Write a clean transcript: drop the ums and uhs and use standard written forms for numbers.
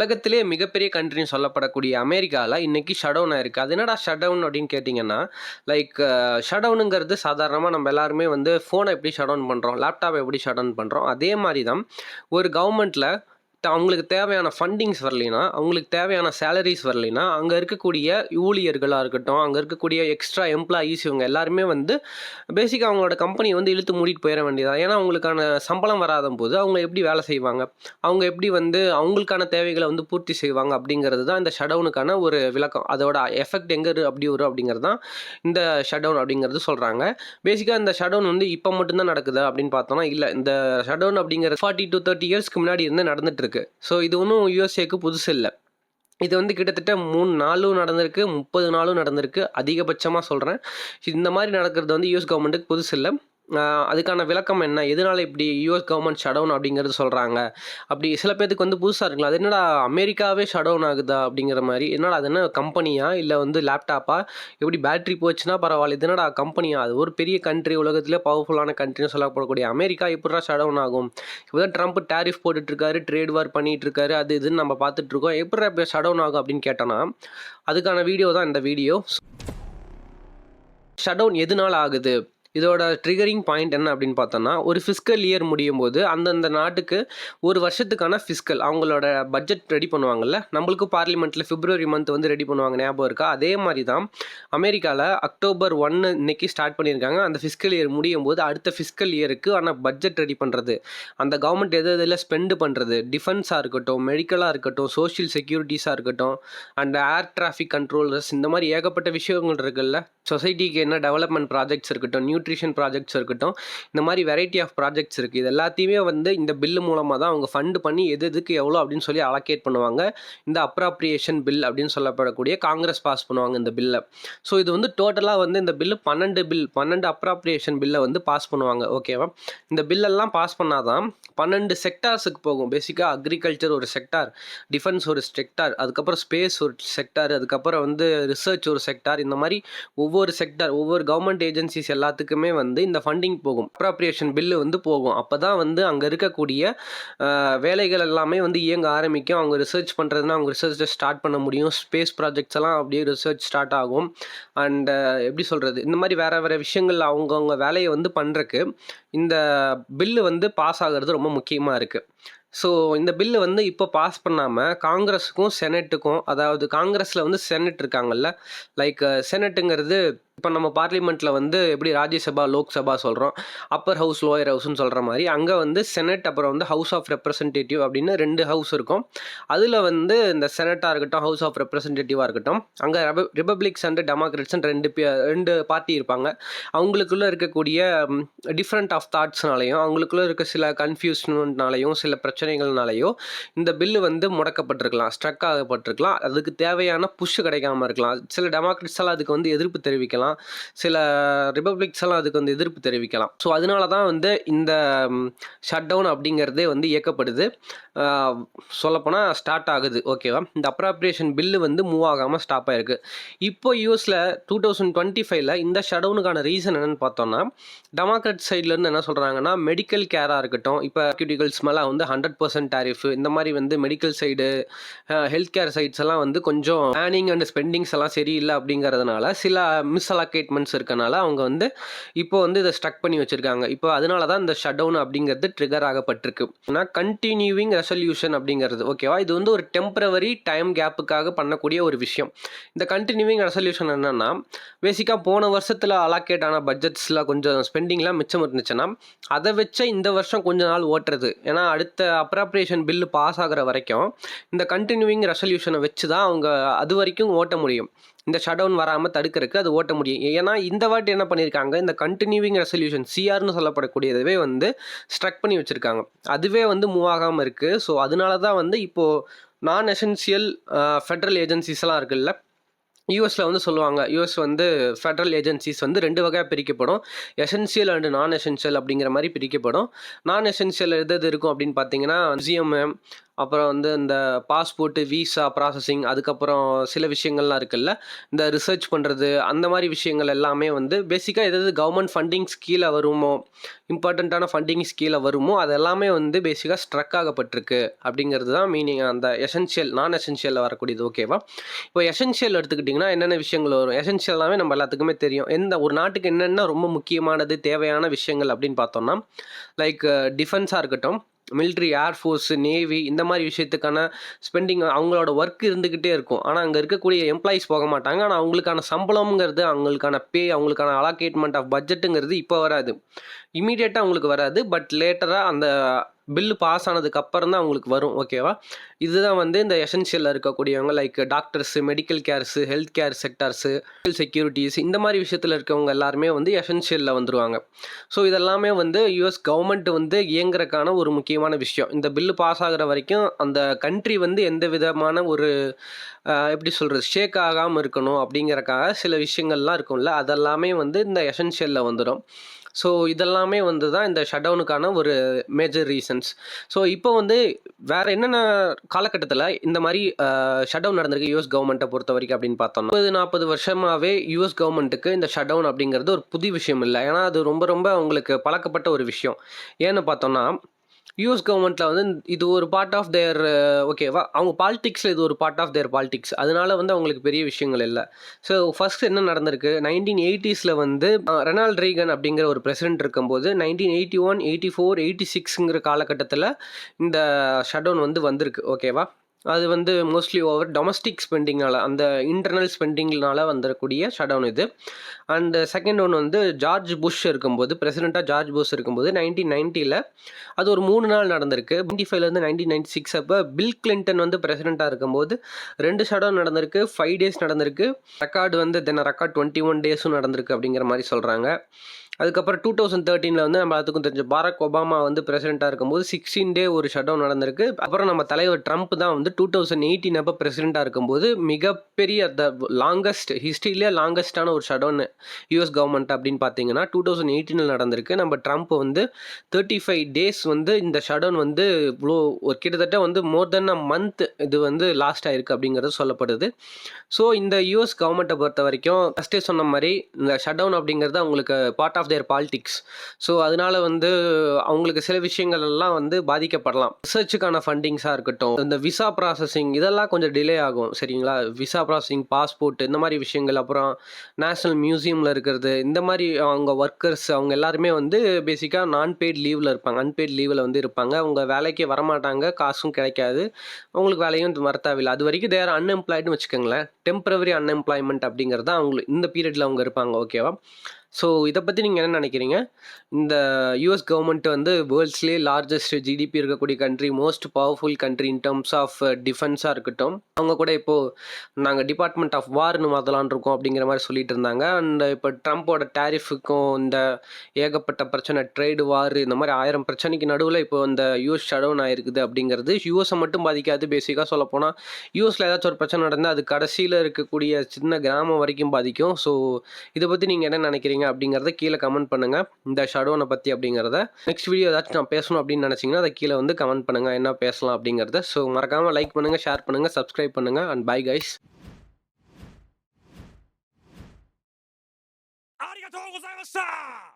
உலகத்திலேயே மிகப்பெரிய கண்ட்ரின்னு சொல்லப்படக்கூடிய அமெரிக்கால இன்னைக்கு ஷட் டவுன் ஆயிருக்கு. அது என்னடா ஷட் டவுன் அப்படின்னு கேட்டிங்கன்னா, லைக் ஷட் டவுனுங்கிறது சாதாரணமா நம்ம எல்லாருமே வந்து ஃபோன எப்படி ஷட் டவுன் பண்றோம், லேப்டாப்ப எப்படி ஷட் டவுன் பண்றோம். அதே மாரி தான் ஒரு கவர்மெண்ட்ல அவங்களுக்கு தேவையான ஃபண்டிங்ஸ் வரலைன்னா, அவங்களுக்கு தேவையான சேலரீஸ் வரலைன்னா, அங்க இருக்கக்கூடிய ஊழியர்களா இருக்கட்டும், அங்க இருக்கக்கூடிய எக்ஸ்ட்ரா எம்ப்ளாயீஸ் இவங்க எல்லாருமே வந்து பேசிக்கா அவங்களோட கம்பெனிய வந்து இழுத்து மூடிட்டு போயிற வேண்டியதுதான். ஏன்னா, அவங்களுக்கான சம்பளம் வராதம்போது அவங்க எப்படி வேலை செய்வாங்க? அவங்க எப்படி வந்து அவங்களுக்கான தேவைகள வந்து பூர்த்தி செய்வாங்க? அப்படிங்கிறது தான் இந்த ஷட் டவுனுக்கான ஒரு விளக்கம். அதோட எஃபெக்ட் எங்க அப்படி வரும் அப்படிங்கிறது தான் இந்த ஷட் டவுன் அப்படிங்கிறது சொல்றாங்க. பேசிக்கா இந்த ஷட் டவுன் வந்து இப்ப மட்டும் தான் நடக்குதா அப்படின்னு பார்த்தோம்னா, இல்ல. இந்த ஷட் டவுன் அப்படிங்கிறது 40 டூ 30 இயர்ஸ்க்கு முன்னாடி இருந்தே நடந்துட்டு இருக்கு. ஸோ இது ஒண்ணும் யுஎஸ்ஏக்கு புதுசு இல்ல. இது வந்து கிட்டத்தட்ட 3 நாளும் நடந்திருக்கு, 30 நாளும் நடந்திருக்கு. அதிகபட்சமா சொல்றேன். இந்த மாரி நடக்கிறது வந்து யுஎஸ் கவர்மெண்ட்டுக்கு புதுசு இல்ல. அ அதுக்கான விளக்கம் என்ன? எதனால இப்படி யுஎஸ் கவர்மெண்ட் ஷட் டவுன் அப்படிங்கிறது சொல்றாங்க? அப்படி சில பேத்துக்கு வந்து புதுசா இருக்கலாம். அது என்னடா அமெரிக்காவே ஷட் டவுன் ஆகுதா? அப்படிங்கிற மாரி. என்னடா அது என்ன கம்பெனியா? இல்ல வந்து லேப்டாப்பா? எப்படி பேட்டரி போச்சுன்னா பரவாயில்ல. இது என்னடா கம்பெனியா? அது ஒரு பெரிய கண்ட்ரி, உலகத்திலே பவர்ஃபுல்லான கண்ட்ரின்னு சொல்லப்படக்கூடிய அமெரிக்கா எப்புட்றா ஷட் டவுன் ஆகும்? இப்பதான் ட்ரம்ப் டாரிஃப் போட்டுட்டு இருக்காரு, ட்ரேட் வார் பண்ணிட்டு இருக்காரு, அது இதுன்னு நம்ம பார்த்துட்டு இருக்கோம். எப்புட்றா இப்ப ஷட் டவுன் ஆகும் அப்படின்னு கேட்டோம்னா, அதுக்கான வீடியோ தான் இந்த வீடியோ. ஷட் டவுன் எதனால ஆகுது? இதோட ட்ரிகரிங் பாயிண்ட் என்ன அப்படின்னு பார்த்தோம்னா, ஒரு ஃபிஸ்கல் இயர் முடியும்போது அந்தந்த நாட்டுக்கு ஒரு வருஷத்துக்கான ஃபிஸ்கல் அவங்களோட பட்ஜெட் ரெடி பண்ணுவாங்கல்ல. நம்மளுக்கும் பார்லிமெண்ட்ல பிப்ரவரி மந்த் வந்து ரெடி பண்ணுவாங்க, ஞாபகம் இருக்கா? அதே மாரி தான் அமெரிக்கால அக்டோபர் 1 இன்னைக்கு ஸ்டார்ட் பண்ணியிருக்காங்க. அந்த ஃபிஸ்கல் இயர் முடியும்போது அடுத்த ஃபிஸ்கல் இயருக்கு பட்ஜெட் ரெடி பண்ணுறது, அந்த கவர்மெண்ட் எது எதில் ஸ்பெண்ட் பண்ணுறது, டிஃபென்ஸாக இருக்கட்டும், மெடிக்கலாக இருக்கட்டும், சோஷியல் செக்யூரிட்டிஸாக இருக்கட்டும், அண்ட் ஏர் டிராஃபிக் கண்ட்ரோலர்ஸ், இந்த மாதிரி ஏகப்பட்ட விஷயங்கள் இருக்குல்ல. சொசைட்டிக்கு என்ன டெவலப்மெண்ட் ப்ராஜெக்ட்ஸ் இருக்கட்டும், நியூட்ரிஷன் ப்ராஜெக்ட்ஸ் இருக்கட்டும், இந்த மாதிரி வெரைட்டி ஆஃப் ப்ராஜெக்ட்ஸ் இருக்குது. இது எல்லாத்தையுமே வந்து இந்த பில்லு மூலமாக தான் அவங்க ஃபண்டு பண்ணி எதுக்கு எவ்வளோ அப்படின்னு சொல்லி அலோகேட் பண்ணுவாங்க. இந்த அப்ராப்ரியேஷன் பில் அப்படின்னு சொல்லப்படக்கூடிய காங்கிரஸ் பாஸ் பண்ணுவாங்க இந்த பில்லை. ஸோ இது வந்து டோட்டலாக வந்து இந்த பில்லு 12 அப்ராப்ரியேஷன் பில்லை வந்து பாஸ் பண்ணுவாங்க. ஓகேவா? இந்த பில்லெல்லாம் பாஸ் பண்ணாதான் 12 செக்டார்ஸுக்கு போகும். பேசிக்காக அக்ரிகல்ச்சர் ஒரு செக்டார், டிஃபென்ஸ் ஒரு செக்டார், அதுக்கப்புறம் ஸ்பேஸ் ஒரு செக்டார், அதுக்கப்புறம் வந்து ரிசர்ச் ஒரு செக்டார். இந்த மாதிரி ஒவ்வொரு செக்டார், ஒவ்வொரு கவர்மெண்ட் ஏஜென்சிஸ் எல்லாத்துக்குமே வந்து இந்த ஃபண்டிங் போகும். அப்ராப்ரியேஷன் பில்லு வந்து போகும். அப்போ தான் வந்து அங்கே இருக்கக்கூடிய வேலைகள் எல்லாமே வந்து இயங்க ஆரம்பிக்கும். அவங்க ரிசர்ச் பண்ணுறதுனா அவங்க ரிசர்ச்சை ஸ்டார்ட் பண்ண முடியும். ஸ்பேஸ் ப்ராஜெக்ட்ஸ் எல்லாம் அப்படியே ரிசர்ச் ஸ்டார்ட் ஆகும். அண்ட் எப்படி சொல்கிறது, இந்த மாதிரி வேறு வேறு விஷயங்கள் அவங்கவுங்க வேலையை வந்து பண்ணுறக்கு இந்த பில்லு வந்து பாஸ் ஆகிறது ரொம்ப முக்கியமாக இருக்குது. ஸோ இந்த பில்லு வந்து இப்போ பாஸ் பண்ணாமல் காங்கிரஸுக்கும் செனட்டுக்கும், அதாவது காங்கிரஸில் வந்து செனட் இருக்காங்கல்ல, லைக் செனட்டுங்கிறது இப்போ நம்ம பார்லிமெண்ட்டில் வந்து எப்படி ராஜ்யசபா லோக்சபா சொல்கிறோம், அப்பர் ஹவுஸ் லோயர் ஹவுஸ்னு சொல்கிற மாதிரி அங்கே வந்து செனட் அப்புறம் வந்து ஹவுஸ் ஆஃப் ரெப்ரசன்டேட்டிவ் அப்படின்னு 2 ஹவுஸ் இருக்கும். அதில் வந்து இந்த செனட்டாக இருக்கட்டும், ஹவுஸ் ஆஃப் ரெப்ரசன்டேட்டிவாக இருக்கட்டும், அங்கே ரிபப்ளிக்ஸ் அண்ட் டெமோக்ராட்ஸ் ரெண்டு பார்ட்டி இருப்பாங்க. அவங்களுக்குள்ளே இருக்கக்கூடிய டிஃப்ரெண்ட் ஆஃப் தாட்ஸ்னாலையும் அவங்களுக்குள்ளே இருக்க சில கன்ஃபியூஷன்னாலையும் சில பிரச்சனைகள்னாலையும் இந்த பில்லு வந்து முடக்கப்பட்டிருக்கலாம், ஸ்ட்ரக் ஆகப்பட்டிருக்கலாம். அதுக்கு தேவையான புஷ் கிடைக்காம இருக்கலாம். சில டெமோக்ராட்ஸ் எல்லாம் அதுக்கு வந்து எதிர்ப்பு தெரிவிக்கலாம், சில ரிபப்ளிக்ஸ் எல்லாம் அதுக்கு வந்து எதிர்ப்பு தெரிவிக்கலாம். ஸோ அதனால தான் வந்து இந்த ஷட் டவுன் அப்படிங்கிறதே வந்து இயக்கப்படுது. சொல்லப்போனால் ஸ்டார்ட் ஆகுது. ஓகேவா? இந்த அப்ராப்ரியேஷன் பில்லு வந்து மூவ் ஆகாமல் ஸ்டாப் ஆயிருக்கு. இப்போ யூஎஸில் 2025ல் இந்த ஷட் டவுனுக்கான ரீசன் என்னன்னு பார்த்தோம்னா, டெமோக்ராட் சைட்லேருந்து என்ன சொல்கிறாங்கன்னா, மெடிக்கல் கேராக இருக்கட்டும், இப்போ கியூட்டிகல்ஸ் மேலே வந்து 100% டாரிஃப், இந்த மாதிரி வந்து medical side, health care sides எல்லாம் வந்து கொஞ்சம் பிளானிங் அண்ட் ஸ்பெண்டிங்ஸ் எல்லாம் சரியில்லை அப்படிங்கிறதுனால சில மிஸ்அலோகேட்மெண்ட்ஸ் இருக்கனால அவங்க வந்து இப்போ வந்து இதை ஸ்ட்ரக் பண்ணி வச்சிருக்காங்க. இப்போ அதனால தான் இந்த ஷட் டவுன் அப்படிங்கிறது ட்ரிகர் ஆகப்பட்டிருக்கு. கண்டினியூவிங் ரெசல்யூஷன் அப்படிங்கிறது, ஓகேவா, இது வந்து ஒரு டெம்பரவரி டைம் கேப்புக்காக பண்ணக்கூடிய ஒரு விஷயம். இந்த கண்டினியூவிங் ரெசல்யூஷன் என்னன்னா, பேசிக்காக போன வருஷத்தில் அலோகேட் ஆன பட்ஜெட்ஸில் கொஞ்சம் ஸ்பெண்டிங்லாம் மிச்சம் இருந்துச்சுன்னா அதை வச்ச இந்த வருஷம் கொஞ்ச நாள் ஓட்டுறது. ஏன்னா அடுத்த அப்ராப்ரியேஷன் பில்லு பாஸ் ஆகிற வரைக்கும் இந்த கண்டினியூவிங் ரெசல்யூஷனை வச்சு தான் அவங்க அது வரைக்கும் ஓட்ட முடியும். இந்த ஷட் டவுன் வராமல் தடுக்கிறதுக்கு அது ஓட்ட முடியும். ஏன்னா இந்த வாட்டி என்ன பண்ணியிருக்காங்க, இந்த கண்டினியூவிங் ரெசல்யூஷன் சிஆர்னு சொல்லப்படக்கூடியதவே வந்து ஸ்ட்ரக் பண்ணி வச்சுருக்காங்க. அதுவே வந்து மூவ் ஆகாமல் இருக்குது. ஸோ அதனால தான் வந்து இப்போது நான் எசென்சியல் ஃபெட்ரல் ஏஜென்சிஸ்லாம் இருக்குல்ல, யூஎஸில் வந்து சொல்லுவாங்க, யூஎஸ் வந்து ஃபெட்ரல் ஏஜென்சிஸ் வந்து 2 வகையாக பிரிக்கப்படும். எசென்சியல் அண்ட் நான் எசென்சியல் அப்படிங்கிற மாதிரி பிரிக்கப்படும். நான் எசென்சியல் எது இருக்கும் அப்படின்னு பார்த்தீங்கன்னா, மியூசியம், அப்புறம் வந்து இந்த பாஸ்போர்ட்டு, விசா ப்ராசஸிங், அதுக்கப்புறம் சில விஷயங்கள்லாம் இருக்குல்ல. இந்த ரிசர்ச் பண்றது, அந்த மாரி விஷயங்கள் எல்லாமே வந்து பேசிக்கா எது கவர்மெண்ட் ஃபண்டிங்ஸ் கீழ வருமோ, இம்பார்ட்டன்ட்டான ஃபண்டிங்ஸ் கீழ வருமோ, அது எல்லாமே வந்து பேசிக்கா ஸ்ட்ரக் ஆகப்பட்டிருக்கு அப்படிங்கிறது தான் மீனிங். அந்த எசென்ஷியல், நான் எசென்ஷியல்ல வரக்கூடியது. ஓகேவா? இப்போ எசென்ஷியல் எடுத்துக்கிட்டிங்கன்னா என்னென்ன விஷயங்கள் வரும்? எசென்ஷியல்னாவே நம்ம எல்லாத்துக்குமே தெரியும். ஒரு நாட்டுக்கு என்னென்ன ரொம்ப முக்கியமானது, தேவையான விஷயங்கள் அப்படின்னு பார்த்தோம்னா, லைக் டிஃபென்ஸா இருக்கட்டும், மிலிட்ரி, ஏர்ஃபோர்ஸ், நேவி இந்த மாரி விஷயத்துக்கான ஸ்பெண்டிங் அவங்களோட ஒர்க் இருந்துக்கிட்டே இருக்கும். ஆனா, அங்க இருக்கக்கூடிய எம்ப்ளாயீஸ் போக மாட்டாங்க. ஆனா, அவங்களுக்கான சம்பளம்ங்கிறது, அவங்களுக்கான பே, அவங்களுக்கான அலோகேட்மெண்ட் ஆஃப் பட்ஜெட்டுங்கிறது இப்ப வராது. இம்மீடியட்டா அவங்களுக்கு வராது. பட் லேட்டரா அந்த பில் பாஸ் ஆனதுக்கு அப்புறம் தான் அவங்களுக்கு வரும். ஓகேவா? இதுதான் வந்து இந்த எசென்ஷியல்ல இருக்கக்கூடியவங்க like doctors, medical CARES, health care sectors, securities இந்த மாரி விஷயத்துல இருக்கவங்க எல்லாருமே வந்து எசென்ஷியல்ல வந்துருவாங்க. ஸோ இதெல்லாமே வந்து யுஎஸ் கவர்மெண்ட் வந்து இயங்குறதுக்கான ஒரு முக்கியமான விஷயம். இந்த பில்லு பாஸ் ஆகுற வரைக்கும் அந்த கண்ட்ரி வந்து எந்த விதமான ஒரு எப்படி சொல்றது, ஷேக் ஆகாம இருக்கணும் அப்படிங்கிறக்காக சில விஷயங்கள்லாம் இருக்கும்ல, அதெல்லாமே வந்து இந்த எசென்ஷியல்ல வந்துரும். ஸோ இதெல்லாமே வந்து தான் இந்த ஷட் டவுனுக்கான ஒரு மேஜர் ரீசன்ஸ். ஸோ இப்போ வந்து வேற என்னென்ன காலகட்டத்தில இந்த மாரி ஷட் டவுன் நடந்திருக்கு யுஎஸ் கவர்மெண்ட்ட பொறுத்தவரைக்கும் அப்படின்னு பார்த்தோம்னா, 30, 40 வருஷமாவே யுஎஸ் கவர்மெண்ட்டுக்கு இந்த ஷட் டவுன் அப்படிங்கிறது ஒரு புது விஷயம் இல்ல. ஏன்னா அது ரொம்ப ரொம்ப அவங்களுக்கு பழக்கப்பட்ட ஒரு விஷயம். ஏன்னு பார்த்தோம்னா, யுஎஸ் கவர்மெண்ட்ல வந்து இது ஒரு பார்ட் ஆஃப் தேர் ஓகேவா? அவங்க பாலிடிக்ஸ்ல இது ஒரு பார்ட் ஆஃப் தேர் பாலிடிக்ஸ். அதனால வந்து அவங்களுக்கு பெரிய விஷயங்கள் இல்ல. ஸோ ஃபர்ஸ்ட் என்ன நடந்திருக்கு? 1980ஸ்ல வந்து ரெனால்ட் ரீகன் அப்படிங்கிற ஒரு பிரசிடென்ட் இருக்கும்போது 1981, 84, 86ங்கிற காலகட்டத்தில இந்த ஷட் டவுன் வந்து வந்திருக்கு. ஓகேவா? அது வந்து மோஸ்ட்லி ஓவர் டொமஸ்டிக் ஸ்பெண்டிங்னால, அந்த இன்டர்னல் ஸ்பெண்டிங்னால வந்துரக்கூடிய ஷட் டவுன் இது. அண்ட் செகண்ட் ஒன் வந்து ஜார்ஜ் புஷ் இருக்கும்போது, பிரசிடென்ட்டா ஜார்ஜ் புஷ் இருக்கும்போது 1990ல அது ஒரு 3 நாள் நடந்திருக்கு. 95லேருந்து 1996 அப்ப பில் கிளின்டன் வந்து பிரசிடென்ட்டா இருக்கும்போது 2 ஷட் டவுன் நடந்திருக்கு. 5 டேஸ் நடந்திருக்கு. ரெக்கார்டு வந்து ரெக்கார்ட் 21 டேஸும் நடந்திருக்கு அப்படிங்கிற மாரி சொல்றாங்க. அதுக்கப்புறம் 2013ல வந்து நம்ம எல்லாத்துக்கும் தெரிஞ்ச பாரக் ஒபாமா வந்து பிரசிடென்ட்டா இருக்கும்போது 16 டே ஒரு ஷட் டவுன் நடந்திருக்கு. அப்புறம் நம்ம தலைவர் ட்ரம்ப் தான் வந்து 2018 அப்ப பிரசிடென்ட்டா இருக்கும்போது மிகப்பெரிய லாங்கஸ்ட் ஹிஸ்டரியிலே லாங்கஸ்டான ஒரு ஷட் டவுன் யுஎஸ் கவர்மெண்ட் அப்படின்னு பார்த்தீங்கன்னா 2018ல் நடந்திருக்கு. நம்ம ட்ரம்ப் வந்து 35 டேஸ் வந்து இந்த ஷட் டவுன் வந்து இவ்வளோ ஒரு கிட்டத்தட்ட வந்து மோர் தென் அ மந்த் இது வந்து லாஸ்ட் ஆயிருக்கு அப்படிங்கிறது சொல்லப்படுது. ஸோ இந்த யுஎஸ் கவர்மெண்ட்டை பொறுத்த வரைக்கும் ஃபஸ்ட்டே சொன்ன மாதிரி இந்த ஷட் டவுன் அப்படிங்கிறது அவங்களுக்கு part of their politics. So அதனால வந்து அவங்களுக்கு சில விஷயங்கள் எல்லாம் வந்து பாதிக்கப்படலாம். ரிசர்ச்சுக்கான ஃபண்டிங்ஸாக இருக்கட்டும், இந்த விசா ப்ராசஸிங் இதெல்லாம் கொஞ்சம் டிலே ஆகும். சரிங்களா? விசா ப்ராசஸிங், பாஸ்போர்ட் இந்த மாதிரி விஷயங்கள், அப்புறம் நேஷனல் மியூசியமில் இருக்கிறது, இந்த மாதிரி அவங்க ஒர்க்கர்ஸ் அவங்க எல்லாருமே வந்து பேசிக்காக நான் பெய்ட் லீவில் இருப்பாங்க. அன்பெய்ட் லீவில் வந்து இருப்பாங்க. அவங்க வேலைக்கு வரமாட்டாங்க, காசும் கிடைக்காது, அவங்களுக்கு வேலையும் வர தேவையில்லை. அது வரைக்கும் தேர் அன்எம்ப்ளாய்டுன்னு வச்சுக்கோங்களேன். டெம்பரவரி அன்எம்ப்ளாய்மெண்ட் அப்படிங்கிறது தான் அவங்களுக்கு இந்த பீரியடில் அவங்க இருப்பாங்க. ஓகேவா? ஸோ இதை பற்றி நீங்கள் என்ன நினைக்கிறீங்க? இந்த யுஎஸ் கவர்மெண்ட் வந்து வேர்ல்ட்ஸ்லேயே லார்ஜஸ்ட் ஜிடிபி இருக்கக்கூடிய country, most powerful country in terms of டிஃபென்ஸாக இருக்கட்டும். அவங்க கூட இப்போது நாங்கள் டிபார்ட்மெண்ட் ஆஃப் வார்னு மாற்றலான் இருக்கோம் அப்படிங்கிற மாதிரி சொல்லிட்டு இருந்தாங்க. அண்ட் இப்போ ட்ரம்ப்போட டேரிஃபுக்கும் இந்த ஏகப்பட்ட பிரச்சனை, ட்ரேடு வார், இந்த மாதிரி 1000 பிரச்சனைக்கு நடுவில் இப்போ இந்த யூஎஸ் ஷட் டவுன் ஆயிருக்குது அப்படிங்கிறது யூஎஸை மட்டும் பாதிக்காது. பேசிக்காக சொல்லப்போனால் யூஎஸில் ஏதாச்சும் ஒரு பிரச்சனை நடந்தால் அது கடைசியில் இருக்கக்கூடிய சின்ன கிராமம் வரைக்கும் பாதிக்கும். ஸோ இதை பற்றி நீங்கள் என்ன நினைக்கிறீங்க அப்படிங்கிறத கீழே கமெண்ட் பண்ணுங்கள், இந்த ஷட் டவுனை பற்றி அப்படிங்கிறத. நெக்ஸ்ட் வீடியோ ஏதாச்சும் நான் பேசணும் அப்படின்னு நினச்சிங்கன்னா அதை கீழே வந்து கமெண்ட் பண்ணுங்கள், என்ன பேசலாம் அப்படிங்கிறத. ஸோ மறக்காமல் லைக் பண்ணுங்கள், ஷேர் பண்ணுங்கள், சப்ஸ்கிரைப் பண்ணுங்கள். And bye guys. ありがとうございました